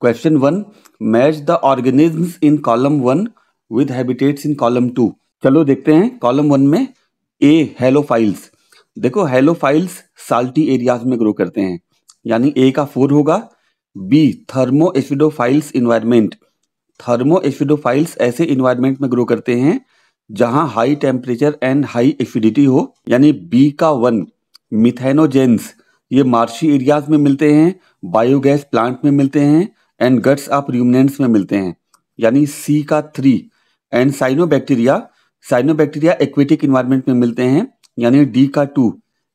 Question 1, match the organisms in column 1 with habitats in column 2। चलो देखते हैं column 1 में ए हेलोफाइल्स। देखो हेलोफाइल्स साल्टी एरियाज में ग्रो करते हैं, यानी ए का 4 होगा। B thermoacidophiles environment. Thermoacidophiles ऐसे इन्वायरमेंट में ग्रो करते हैं जहां high temperature and high acidity हो, यानी बी का 1 मिथेनोजेंस। ये मार्शी एरियाज में मिलते हैं, बायोगैस प्लांट में मिलते हैं एंड गट्स ऑफ रूमिनेंट्स में मिलते हैं, यानी सी का 3। And cyanobacteria, cyanobacteria aquatic environment में मिलते हैं, यानी डी का 2।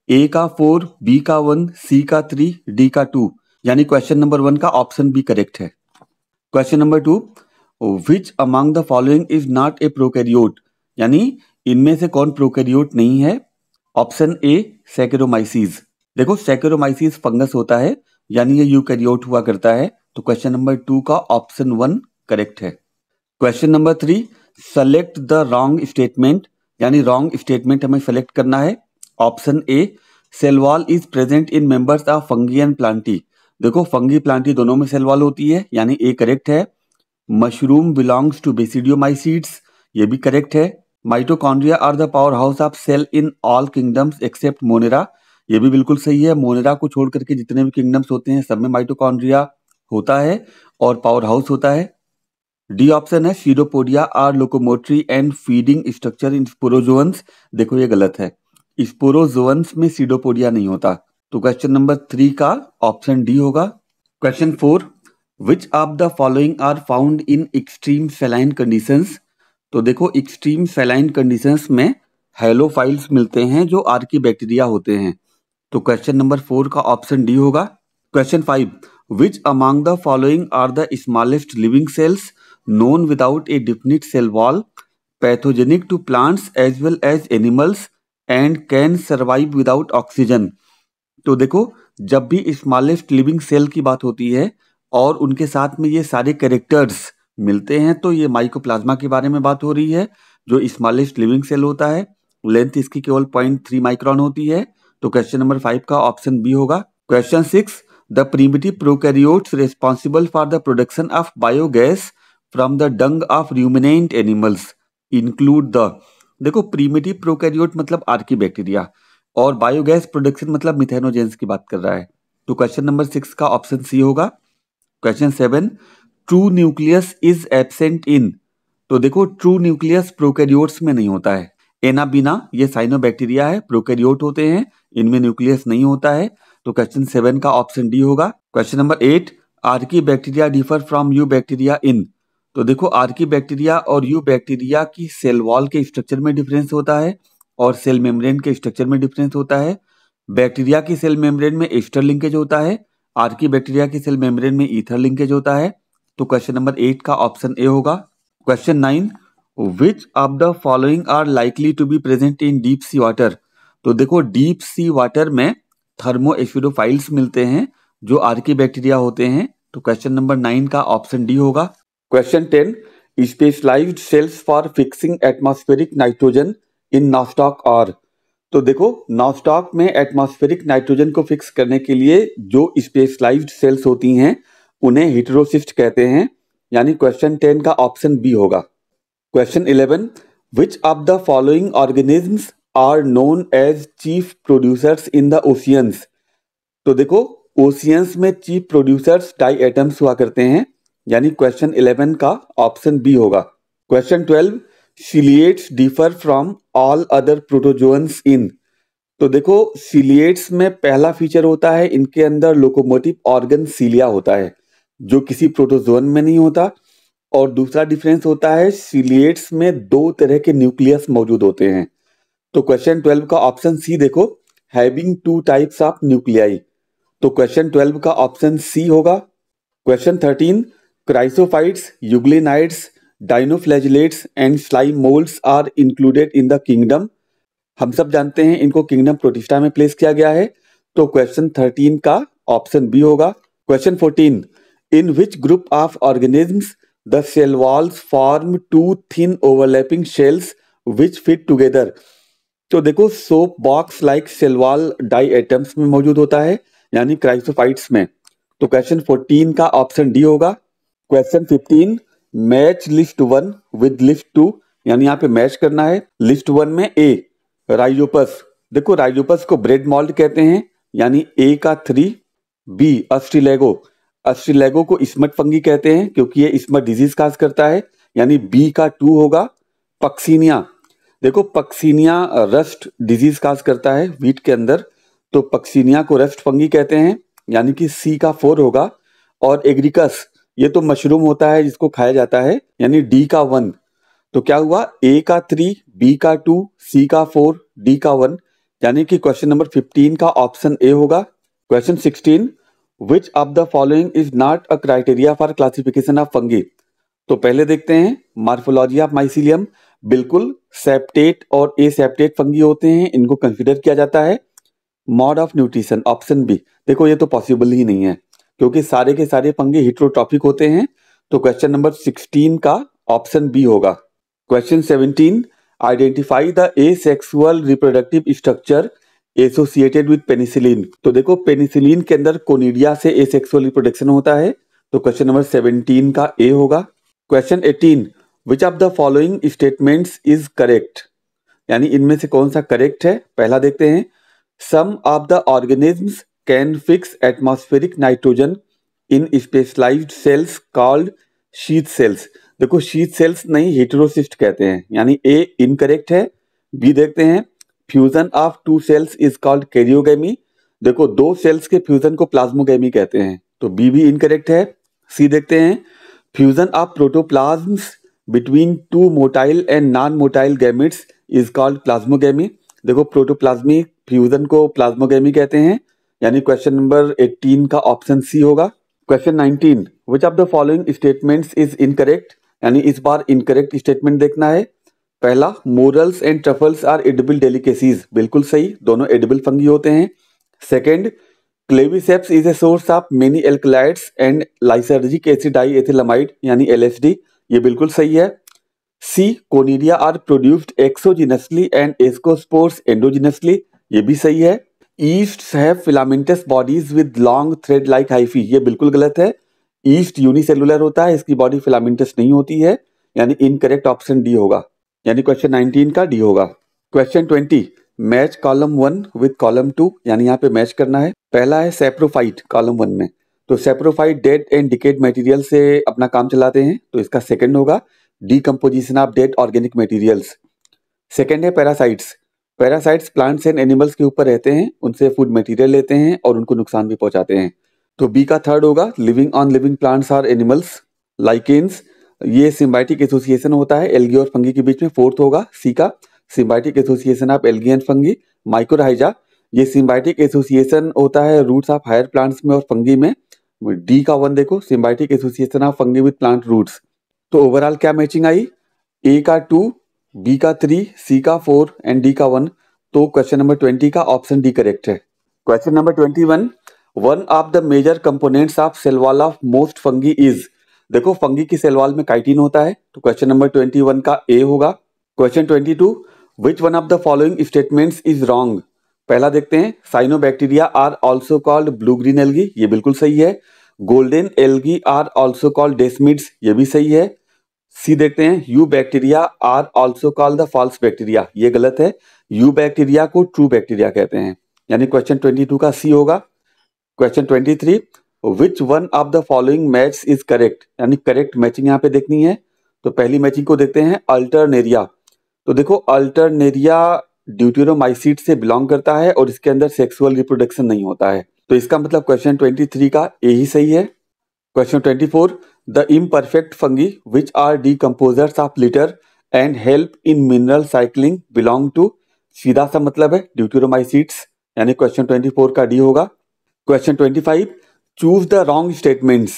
ए का 4, बी का 1, सी का 3, डी का 2, यानी क्वेश्चन नंबर 1 का ऑप्शन बी करेक्ट है। Question number 2, which among the following is not a prokaryote, यानी इनमें से कौन प्रोकैरियोट नहीं है। Option A saccharomyces. देखो सैकेरोमाइसीज फंगस होता है, यानी ये यूकैरियोट हुआ करता है, तो क्वेश्चन नंबर 2 का ऑप्शन 1 करेक्ट है। Question number 3, select the wrong statement, यानी रॉन्ग स्टेटमेंट हमें सेलेक्ट करना है। Option A cell wall is present in members of fungi and plantae. देखो फंगी प्लांटी दोनों में सेल वॉल होती है, यानी ए करेक्ट है। मशरूम बिलोंग्स टू बेसिडियोमाइसीड्स, ये भी करेक्ट है। Mitochondria are the powerhouse of cell in all kingdoms except monera, ये भी बिल्कुल सही है। मोनेरा को छोड़ करके जितने भी किंगडम्स होते हैं सब में माइटोकॉन्ड्रिया होता है और पावर हाउस होता है। डी ऑप्शन है pseudopodia are locomotory and feeding structure in sporozoans. देखो ये गलत है, स्पोरोजोअन्स में सीडोपोडिया नहीं होता, तो क्वेश्चन नंबर 3 का ऑप्शन डी होगा। Question 4, which of the following are found in extreme saline conditions. तो देखो एक्सट्रीम सेलाइन कंडीशंस में हेलोफाइल्स मिलते हैं जो आर्की बैक्टीरिया होते हैं, तो क्वेश्चन नंबर 4 का ऑप्शन डी होगा। Question 5, which among the following are the smallest living cells known without a definite cell wall, pathogenic to plants as well as animals and can survive without oxygen। तो देखो जब भी smallest living cell की बात होती है और उनके साथ में ये सारे कैरेक्टर्स मिलते हैं, तो ये माइकोप्लाज्मा के बारे में बात हो रही है, जो स्मॉलेस्ट लिविंग सेल होता है। लेंथ इसकी केवल 0.3 माइक्रोन होती है, तो क्वेश्चन नंबर 5 का ऑप्शन बी होगा। Question 6, the primitive prokaryotes responsible for the production of biogas from the Dang of ruminant animals include the. देखो प्रीमिटिव प्रोकैरियोट मतलब आर्की बैक्टीरिया और बायोगैस प्रोडक्शन मतलब मिथेनोजेंस की बात कर रहा है, तो क्वेश्चन नंबर 6 का ऑप्शन सी होगा। Question 7, true nucleus is absent in. तो देखो ट्रू न्यूक्लियस प्रोकैरियोट्स में नहीं होता है। एनाबीना ये साइनोबैक्टीरिया है, प्रोकैरियोट होते हैं, इनमें न्यूक्लियस नहीं होता है, तो क्वेश्चन 7 का ऑप्शन डी होगा। Question number 8, Archie bacteria differ from you bacteria इन। तो देखो आर्की बैक्टीरिया और यू बैक्टीरिया की सेल वॉल के स्ट्रक्चर में डिफरेंस होता है और सेल मेम्ब्रेन के स्ट्रक्चर में डिफरेंस होता है। बैक्टीरिया की सेल मेम्ब्रेन में एस्टर लिंकेज होता है, आर्की बैक्टीरिया की सेल मेम्ब्रेन में ईथर लिंकेज होता है, तो क्वेश्चन नंबर 8 का ऑप्शन ए होगा। Question 9, which of the following are likely to be present in deep sea water. तो देखो डीप सी वाटर में थर्मो एसिडोफाइल्स मिलते हैं जो आर्की बैक्टीरिया होते हैं, तो क्वेश्चन नंबर 9 का ऑप्शन डी होगा। Question 10, specialised cells for fixing atmospheric nitrogen in nostoc are. तो देखो नॉस्टॉक में एटमॉस्फेरिक नाइट्रोजन को फिक्स करने के लिए जो स्पेशलाइज्ड सेल्स होती हैं उन्हें हेटेरोसिस्ट कहते हैं, यानी क्वेश्चन 10 का ऑप्शन बी होगा। Question 11, which of the following organisms are known as chief producers in the oceans. तो देखो ओशियंस में चीफ प्रोड्यूसर्स डाई एटम्स हुआ करते हैं, यानी क्वेश्चन 11 का ऑप्शन बी होगा। Question 12, ciliates differ from all other protozoans in. तो देखो सिलिएट्स में पहला फीचर होता है इनके अंदर लोकोमोटिव ऑर्गन सीलिया होता है जो किसी प्रोटोजोअन में नहीं होता, और दूसरा डिफरेंस होता है सिलिएट्स में 2 तरह के न्यूक्लियस मौजूद होते हैं, तो क्वेश्चन 12 का ऑप्शन सी देखो हैविंग 2 टाइप्स ऑफ न्यूक्लियाई, तो क्वेश्चन 12 का ऑप्शन सी होगा। Question 13, chrysophytes, euglenoids, dinoflagellates and slime moulds are included in the kingdom. हम सब जानते हैं इनको किंगडम प्रोटिस्टा में प्लेस किया गया है, तो क्वेश्चन 13 का ऑप्शन बी होगा। Question 14, in which group of organisms the cell walls form 2 thin overlapping shells which fit together. तो देखो soap box like cell wall diatoms में मौजूद होता है, यानी क्राइसोफाइट्स में, तो क्वेश्चन 14 का ऑप्शन डी होगा। Question 15, match list 1 with list 2, यानी यहाँ पे मैच करना है। लिस्ट 1 में ए राइजोपस, देखो राइजोपस को ब्रेड मॉल्ट कहते हैं, यानी ए का 3। बी अस्ट्रिलेगो, अस्ट्रिलेगो को स्मट फंगी कहते हैं क्योंकि ये स्मट डिजीज काज करता है, यानी बी का 2 होगा। पक्सीनिया, देखो पक्सीनिया रस्ट डिजीज काज करता है व्हीट के अंदर, तो पक्सीनिया को रस्ट फंगी कहते हैं, यानी कि सी का 4 होगा। और एग्रिकस, ये तो मशरूम होता है जिसको खाया जाता है, यानी डी का 1। तो क्या हुआ, ए का 3, बी का 2, सी का 4, डी का 1, यानी कि क्वेश्चन नंबर 15 का ऑप्शन ए होगा। Question 16, which of the following is not a criteria for classification of fungi. तो पहले देखते हैं मार्फोलॉजी ऑफ माइसीलियम, बिल्कुल सेप्टेट और ए सेप्टेट फंगी होते हैं, इनको कंसिडर किया जाता है। Mode of nutrition, option B, देखो ये तो पॉसिबल ही नहीं है क्योंकि सारे के सारे फंगी हेटेरोट्रॉफिक होते हैं, तो क्वेश्चन नंबर 16 का ऑप्शन बी होगा। Question 17, identify the asexual reproductive structure associated with penicillin. तो देखो पेनिसिलिन के अंदर कोनिडिया से एसेक्सुअल रिप्रोडक्शन होता है, तो क्वेश्चन नंबर 17 का ए होगा। Question 18, which of the following statements is correct, यानी इनमें से कौन सा करेक्ट है। पहला देखते हैं, some of the organisms can fix atmospheric nitrogen in specialised cells called sheath cells. देखो शीथ सेल्स नहीं, हेटेरोसिस्ट कहते हैं, यानी ए इनकरेक्ट है। बी देखते हैं, fusion of 2 cells is called karyogamy, देखो 2 सेल्स के फ्यूजन को प्लाज्मोगेमी कहते हैं, तो बी भी इनकरेक्ट है। सी देखते हैं, fusion of protoplasms between 2 motile and non motile gametes is called plasmogamy, देखो प्रोटोप्लाज्मिक फ्यूजन को प्लाज्मोगेमी कहते हैं, यानी क्वेश्चन नंबर 18 का ऑप्शन सी होगा। Question 19, which of the following statements is incorrect, यानी इस बार इनकरेक्ट स्टेटमेंट देखना है। पहला, morels and truffles are edible delicacies, बिल्कुल सही, दोनों एडिबल फंगी होते हैं। Second, claviceps is a source of many alkaloids and lysergic acid diethylamide, यानी LSD, ये बिल्कुल सही है। C, conidia are produced exogenously and ascospores endogenously, ये भी सही है। Yeasts have filamentous bodies with long thread like hyphae, ये बिल्कुल गलत है। ईस्ट यूनिसेलुलर होता है, इसकी बॉडी फिलामेंटस नहीं होती है, यानी इनकरेक्ट ऑप्शन डी होगा, यानी क्वेश्चन 19 का डी होगा। Question 20, match column 1 with column 2, यानी यहाँ पे मैच करना है। पहला है सेप्रोफाइट कॉलम 1 में, तो saprophyte dead and decayed material से अपना काम चलाते हैं, तो इसका सेकंड होगा decomposition of dead organic materials. Second है parasites, parasites plants and animals के ऊपर रहते हैं, उनसे फूड मटेरियल लेते हैं और उनको नुकसान भी पहुंचाते हैं, तो बी का थर्ड होगा लिविंग ऑन लिविंग प्लांट्स और एनिमल्स। लाइकेन्स, ये सिम्बायोटिक एसोसिएशन होता है एल्गी और फंगी के बीच में, फोर्थ होगा सी का symbiotic association of algae and fungi. Mycorrhiza, ये सिम्बायोटिक एसोसिएशन होता है रूट्स ऑफ हायर प्लांट्स में और फंगी में। डी का 1 देखो, symbiotic association of fungi with plant roots. तो ओवरऑल क्या मैचिंग आई, ए का 2, बी का 3, सी का 4 एंड डी का 1, तो क्वेश्चन नंबर 20 का ऑप्शन डी करेक्ट है। Question number 21, one of the major components of cell wall of most fungi is, देखो फंगी की सेल वॉल में काइटिन होता है, तो क्वेश्चन नंबर 21 का ए होगा। Question 22, which one of the following statements is wrong. पहला देखते हैं, cyanobacteria are also called blue green algae, ये बिल्कुल सही है। Golden algae are also called desmids, ये भी सही है। सी देखते हैं, eubacteria are also called the false bacteria, ये गलत है, यू बैक्टीरिया को ट्रू बैक्टीरिया कहते हैं, यानी क्वेश्चन 22 का सी होगा। Question 23, which one of the following match is correct, यानी करेक्ट मैचिंग यहाँ पे देखनी है, तो पहली मैचिंग को देखते हैं, अल्टरनेरिया, तो देखो अल्टरनेरिया ड्यूटेरोमाइसीट से बिलोंग करता है और इसके अंदर सेक्सुअल रिप्रोडक्शन नहीं होता है, तो इसका मतलब क्वेश्चन 23 का ए ही सही है। Question 24, the imperfect fungi which are decomposers of litter and help in mineral cycling belong to, सीधा सा मतलब है ड्यूटेरोमाइसीट्स, यानी क्वेश्चन 24 का डी होगा। Question 25, choose the wrong statements,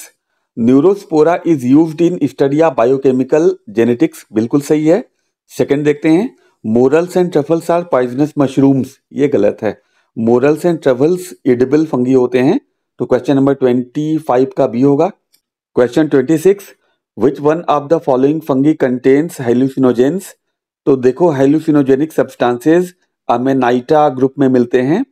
neurospora is used in study of biochemical genetics, बिल्कुल सही है। सेकंड देखते हैं, morels and truffles are poisonous mushrooms, ये गलत है, morels and truffles edible fungi होते हैं, तो क्वेश्चन नंबर 25 का बी होगा। Question 26, which one of the following fungi contains hallucinogens, तो देखो हेलुसिनोजेनिक सब्सटेंसेस अमेनाइटा ग्रुप में मिलते हैं,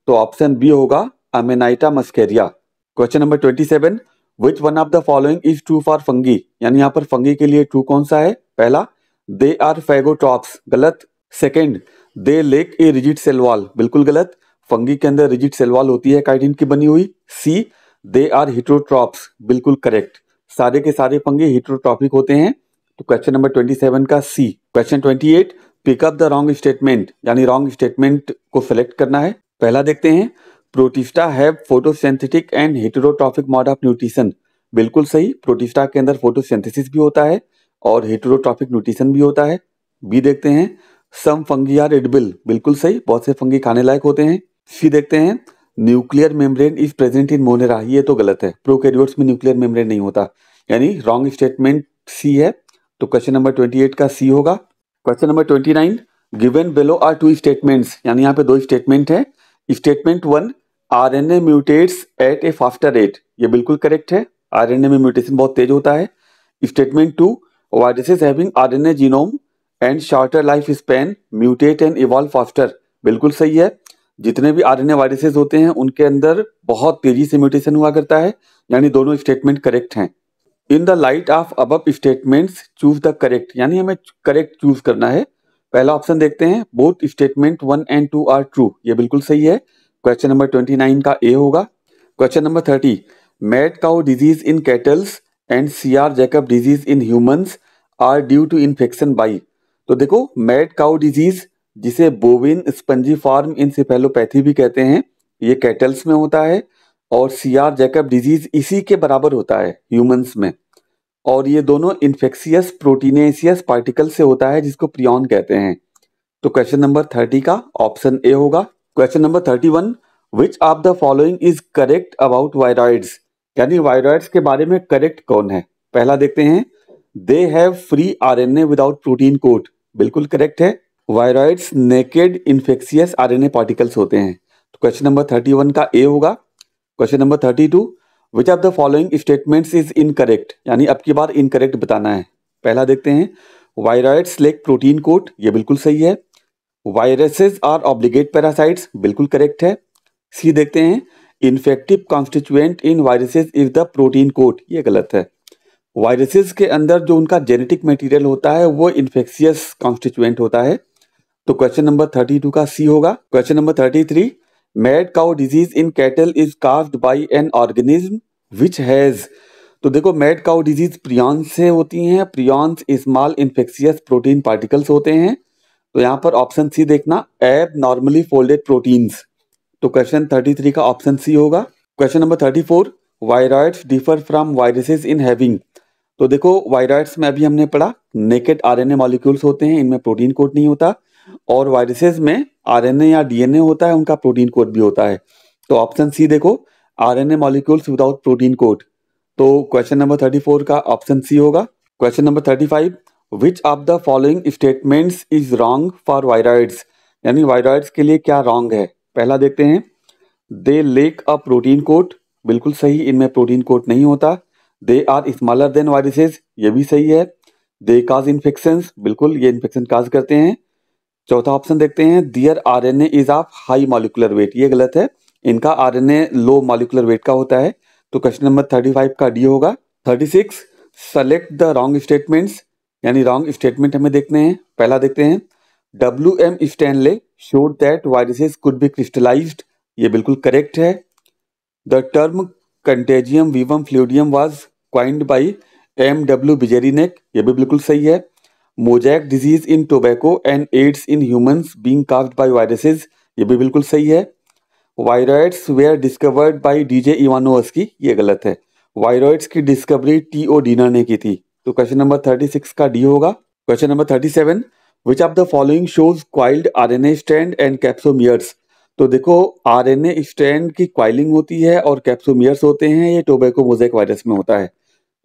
तो ऑप्शन बी होगा amanita muscaria. Question number 27, which one of the following is true for fungi, यानी यहाँ पर फंगी के लिए ट्रू कौन सा है? पहला, दे आर फैगोट्रॉप्स, गलत। Second, they lack a rigid cell wall, बिल्कुल गलत। फंगी के अंदर रिजिड सेल वॉल होती है काइटिन की बनी हुई। सी, दे आर हेटेरोट्रॉप्स, बिल्कुल करेक्ट। सारे के सारे फंगी हेटेरोट्रॉपिक होते हैं। तो क्वेश्चन नंबर 27 का C. Question 28, pick up the wrong statement, यानी रॉन्ग स्टेटमेंट को सिलेक्ट करना है। पहला देखते हैं, protista have photosynthetic and heterotrophic mode of nutrition, बिल्कुल सही। प्रोटिस्टा के अंदर फोटोसिंथेसिस भी होता है और हेटेरोट्रॉपिक न्यूट्रिशन भी होता है। बी देखते हैं, सम फंगी आर एडिबल, बिल्कुल सही, बहुत से फंगी खाने लायक होते हैं। सी देखते हैं, nuclear membrane is present in Monera, ये तो गलत है, प्रोकैरियोट्स में न्यूक्लियर मेम्ब्रेन नहीं होता, यानी रॉन्ग स्टेटमेंट सी है। तो क्वेश्चन नंबर 28 का सी होगा। Question number 29, given below are two statements, यानी यहाँ पे दो स्टेटमेंट है। Statement 1, RNA mutates at a faster rate, ये बिल्कुल करेक्ट है, आरएनए में म्यूटेशन बहुत तेज होता है। Statement 2, viruses having RNA genome and shorter life span mutate and evolve faster, बिल्कुल सही है। जितने भी आरएनए वायरसेस होते हैं उनके अंदर बहुत तेजी से म्यूटेशन हुआ करता है, यानी दोनों स्टेटमेंट करेक्ट हैं। In the light of above statements choose the correct, यानी हमें करेक्ट चूज करना है। पहला ऑप्शन देखते हैं, both statement 1 and 2 are true, ये बिल्कुल सही है। क्वेश्चन नंबर 29 का ए होगा। Question number 30, mad cow disease in cattles and CR Jacob disease in humans are due to infection by. तो देखो, मैड काउ डिजीज, जिसे बोविन स्पंजीफॉर्म इंसेफेलोपैथी भी कहते हैं, ये कैटल्स में होता है, और सीआर जैकब डिजीज इसी के बराबर होता है ह्यूमंस में, और ये दोनों इन्फेक्शियस प्रोटीनेशियस पार्टिकल से होता है जिसको प्रियॉन कहते हैं। तो क्वेश्चन नंबर 30 का ऑप्शन ए होगा। Question number 31, which of the following is correct about viroids, यानी वायरॉइड्स के बारे में करेक्ट कौन है? पहला देखते हैं, they have free RNA without protein coat, बिल्कुल करेक्ट है। Viroids naked infectious RNA particles होते हैं। तो क्वेश्चन नंबर 31 का ए होगा। Question number 32, which of the following statements is incorrect, यानी अब की बार इनकरेक्ट बताना है। पहला देखते हैं, वायरॉइड्स लेक प्रोटीन कोट, ये बिल्कुल सही है। वायरसेस आर ऑब्लिगेट पैरासाइट्स, बिल्कुल करेक्ट है। सी देखते हैं, infective constituent in viruses is the protein coat, ये गलत है। वायरसेस के अंदर जो उनका जेनेटिक मटेरियल होता है वो इन्फेक्शियस कॉन्स्टिट्यूएंट होता है। तो क्वेश्चन नंबर 32 का सी होगा। Question number 33, mad cow disease in cattle is caused bye an organism which has. तो देखो, मैड काउ डिजीज प्रियॉन्स से होती हैं, prions small infectious protein particles होते हैं। तो यहाँ पर ऑप्शन सी देखना, एब नॉर्मली फोल्डेड प्रोटीन्स। तो क्वेश्चन 33 का ऑप्शन सी होगा। Question number 34, viroids differ from viruses in having. तो देखो, वायरॉइड्स में अभी हमने पढ़ा नेकेड आरएनए मॉलिक्यूल्स होते हैं, इनमें प्रोटीन कोड नहीं होता, और वायरसेस में आरएनए या डीएनए होता है, उनका प्रोटीन कोड भी होता है। तो ऑप्शन सी देखो, RNA molecules without protein code. तो क्वेश्चन नंबर 34 का ऑप्शन सी होगा। Question number 35, which of the following statements is wrong for viroids, यानी वायरॉइड्स के लिए क्या रॉन्ग है? पहला देखते हैं, they lack a protein coat, बिल्कुल सही, इनमें प्रोटीन कोट नहीं होता। They are smaller than viruses, ये भी सही है। दे काज इन्फेक्शंस, बिल्कुल ये इन्फेक्शन काज करते हैं। चौथा ऑप्शन देखते हैं, their RNA is of high molecular weight, ये गलत है, इनका आरएनए लो मॉलिक्यूलर वेट का होता है। तो क्वेश्चन नंबर 35 का डी होगा। 36, सेलेक्ट द रॉन्ग स्टेटमेंट्स, यानी रॉन्ग स्टेटमेंट हमें देखने हैं। पहला देखते हैं, WM Stanley showed that viruses could be crystallised, ये बिल्कुल करेक्ट है। The term contagium vivum fluidum was coined by MW Beijerinck, ये भी बिल्कुल सही है। Mosaic disease in tobacco and AIDS in humans being caused by viruses, ये भी बिल्कुल सही है। Viroids were discovered by DJ Ivanovsky, ये गलत है, वायरॉइड्स की डिस्कवरी TO डीनर ने की थी। तो क्वेश्चन नंबर 36 का डी होगा। Question number 37, which of the following shows coiled RNA strand and capsomeres. तो देखो, आरएनए स्ट्रैंड की क्वाइलिंग होती है और कैप्सोमियर्स होते हैं, ये टोबैको मोजैक वायरस में होता है।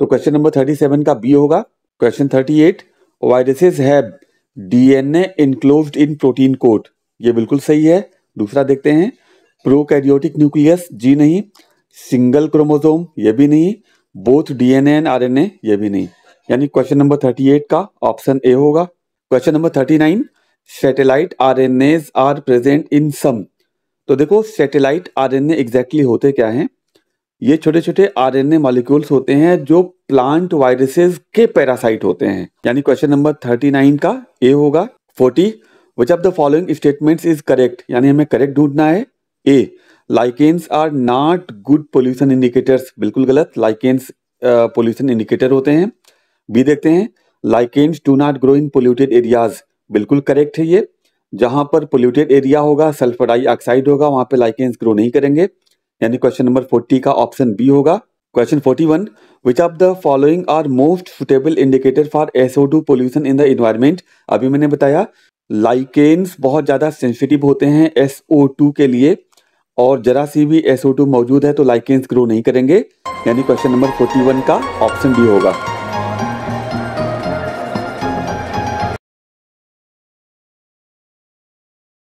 तो क्वेश्चन नंबर 37 का बी होगा। Question 38, viruses have DNA enclosed in protein coat, ये बिल्कुल सही है। दूसरा देखते हैं, प्रोकैरियोटिक न्यूक्लियस, जी नहीं। सिंगल क्रोमोसोम, ये भी नहीं। बोथ DNA एंड RNA, ये भी नहीं, यानी क्वेश्चन नंबर 38 का ऑप्शन ए होगा। Question number 39, satellite RNAs are present in some. तो देखो, सैटेलाइट RNA एग्जैक्टली होते क्या हैं? ये छोटे छोटे आरएनए मॉलिक्यूल्स होते हैं जो प्लांट वायरसेस के पैरासाइट होते हैं। यानी क्वेश्चन नंबर 39 का ए होगा। 40 which of the following statements is correct, यानी हमें करेक्ट ढूंढना है। A lichens are not good pollution indicators, बिल्कुल गलत, लाइकेन्स पोल्यूशन इंडिकेटर होते हैं। बी देखते हैं, lichens do not grow in polluted areas, बिल्कुल करेक्ट है ये। जहां पर पोल्यूटेड एरिया होगा, सल्फर डाइऑक्साइड होगा, वहां पे लाइकेन्स ग्रो नहीं करेंगे, यानी क्वेश्चन नंबर 40 का ऑप्शन बी होगा। Question 41 which of the following are most suitable indicator for SO2 pollution in the environment. अभी मैंने बताया लाइकेन्स बहुत ज्यादा सेंसिटिव होते हैं SO2 के लिए, और जरा सी भी SO2 मौजूद है तो लाइकेन्स ग्रो नहीं करेंगे, यानी क्वेश्चन नंबर 41 का ऑप्शन डी होगा।